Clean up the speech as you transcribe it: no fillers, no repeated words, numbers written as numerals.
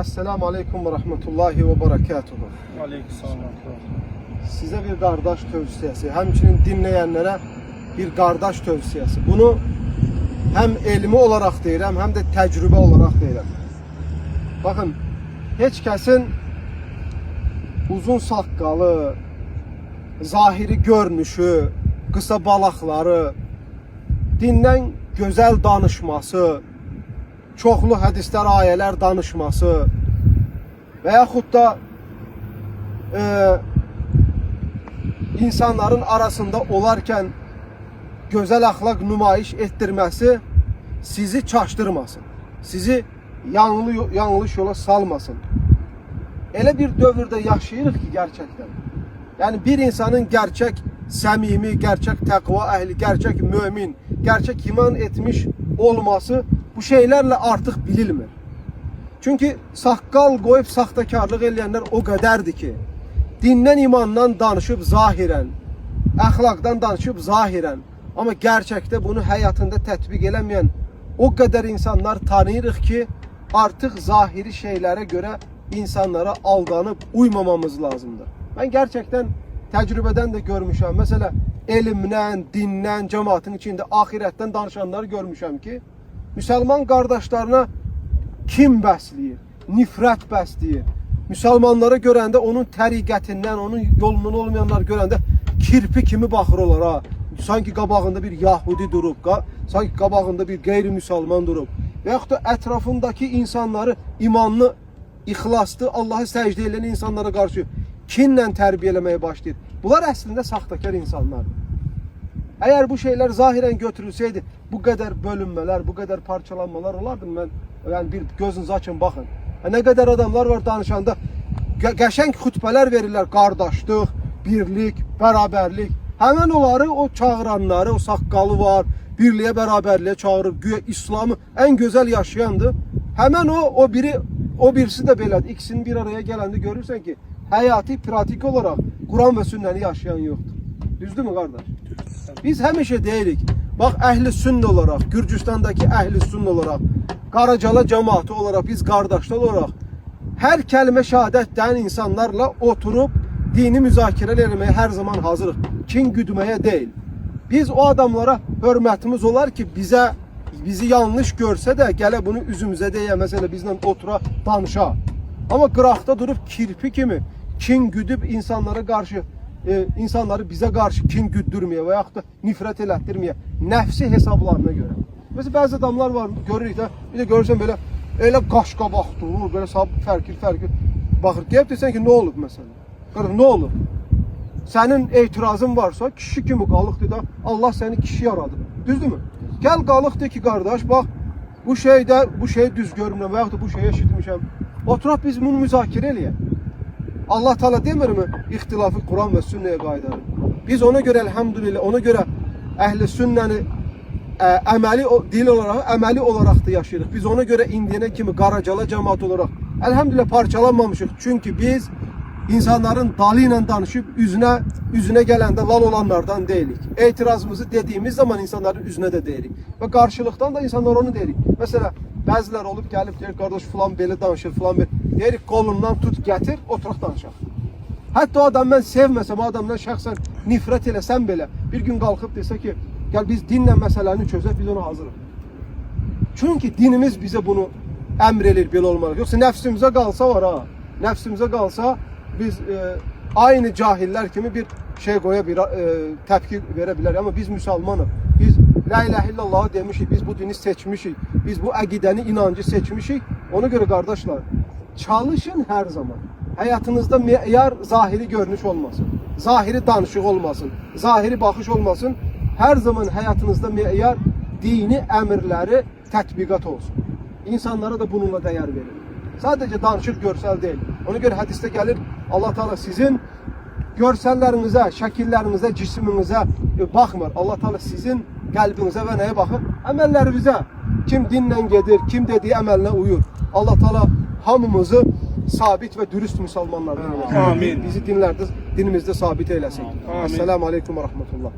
Esselamu Aleyküm ve Rahmetullahi ve Berekatuhu. Aleykümselam. Size bir kardeş tövsiyesi, hemçinin dinleyenlere bir kardeş tövsiyesi. Bunu hem elmi olarak deyirəm, hem de tecrübe olarak deyirəm. Bakın, heç kəsin uzun saqqalı, zahiri görünüşü, kısa balaqları, dindən gözəl danışması, çoxlu hədislər, ayələr danışması və yaxud da insanların arasında olarken gözəl əxlaq nümayiş etdirməsi sizi çaşdırmasın, sizi yanlış yola salmasın. Elə bir dövrdə yaşayırıq ki, gerçekten. Yani bir insanın gerçek səmimi, gerçek təqva əhli, gerçek mümin, gerçek iman etmiş olması bu şeylerle artık bilinmir. Çünkü saqqal qoyub saxtakarlıq eləyənlər o qədərdir ki, dindən imandan danışıb zahirən, əxlaqdan danışıb zahirən, ama gerçekte bunu hayatında tətbiq eləməyən o qədər insanlar tanıyırıq ki, artık zahiri şeylere göre insanlara aldanıp uymamamız lazımdır. Ben gerçekten tecrübeden de görmüşəm. Mesela elimdən, dindən, cemaatin içinde ahiretten danışanları görmüşəm ki, Müslüman kardeşlerine kim bəsləyir, nifrət bəsləyir. Müslümanları görəndə onun təriqətindən, onun yolundan olmayanlar görəndə kirpi kimi baxır onlara. Sanki qabağında bir Yahudi durub, sanki qabağında bir qeyri-müsəlman durub. Və yaxud da ətrafındaki insanları imanlı, ixlaslı, Allah'ı səcdə edən insanlara qarşı kinlə tərbiyələməyə başlayır. Bunlar əslində saxtakar insanlardır. Eğer bu şeyler zahiren götürülseydi bu kadar bölünmeler, bu kadar parçalanmalar olardı. Yani bir gözünüzü açın bakın. Ne kadar adamlar var danışanda qəşəng xutbələr verirler. Qardaşlıq, birlik, beraberlik. Hemen onları, o çağıranları, o saqqalı var, birliğe, beraberliğe çağırır. Güya İslam'ı en güzel yaşayandı. Hemen o birisi de belədir. İkisinin bir araya gelende görürsen ki hayati, pratik olarak Kur'an ve sünnəni yaşayan yoktur. Düzdür mü kardeş? Biz həmişə deyirik, bak ehli sünn olarak, Gürcistan'daki ehli sünn olarak, Qaracala cemaati olarak, biz kardeşler olarak her kelime şehadətdən insanlarla oturup dini müzakirə etmeye her zaman hazırıq. Kin güdmeye değil. Biz o adamlara hörmətimiz olar ki, bizi yanlış görse de gələ bunu üzümüze deyə, mesela bizle otura danışa. Ama qıraqda durup kirpi kimi kin güdüb insanlara karşı, insanları bize karşı kin güddürmeye veya da nifret elətdirmeye, nefsi hesaplarına göre. Mesela bazı adamlar var, görürük de, bir de görürsen böyle elə qaşqabaq durur, böyle fərqli baxır. Deyib desən ki, ne olur mesela? Qardaş, ne olur? Senin etirazın varsa kişi kimi qalıq de, Allah seni kişi yaradı. Düzdür mü? Gel qalıq de ki, kardeş, bak bu şeyi düz görmürəm veya da bu şeyi eşitmişəm. Oturaq biz bunu müzakirə eləyək. Allah Teala demir mi? İhtilafı Kur'an ve sünneye qaydarır. Biz ona göre elhamdülillah, ona göre ehli sünnəni dil olarak, əməli olarak da yaşayırıq. Biz ona göre indiyənə kimi Qaracala cemaat olarak elhamdülillah parçalanmamışıq. Çünkü biz insanların dalı ilə danışıp üzüne gelende lal olanlardan değilik. İtirazımızı dediğimiz zaman insanların üzüne de değilik. Ve karşılıktan da insanlar onu değilik. Mesela bəzilər olub gelip deyir, kardeş falan belə danışır, falan belə. Deyirik, kolundan tut, getir, oturaq danışaq. Hatta o adam ben sevməsəm, o adamdan şəxsən nifrət eləsəm belə, bir gün qalxıb desə ki, gel biz dinlə məsələni çözək, biz ona hazırıq. Çünkü dinimiz bize bunu əmr edir, belə olmalı. Yoksa nəfsimizə qalsa var ha, nəfsimizə qalsa biz aynı cahiller kimi bir şey tepki verebilir. Ama biz Müslümanız. Biz La ilahe illallah demişik, biz bu dini seçmişik, biz bu əqidəni, inancı seçmişik. Ona göre kardeşler, çalışın her zaman. Hayatınızda meyar zahiri görünüş olmasın, zahiri danışıq olmasın, zahiri bakış olmasın. Her zaman hayatınızda meyar dini əmrləri tətbiqat olsun. İnsanlara da bununla değer verin. Sadece danışıq görsel değil. Ona göre hadiste gelir, Allah Teala sizin görsellerinize, şəkillərinizə, cisminizə baxmır. Allah Teala sizin qəlbinizə və nəyə baxır? Əməllərinizə. Kim dinlə gedir, kim dediği əməlinə uyur. Allah Teala hamımızı sabit ve dürüst Müslümanlardan eylesin. Amin. Bizi dinimizde sabit eylesin. Esselamu Aleyküm ve Rahmetullah.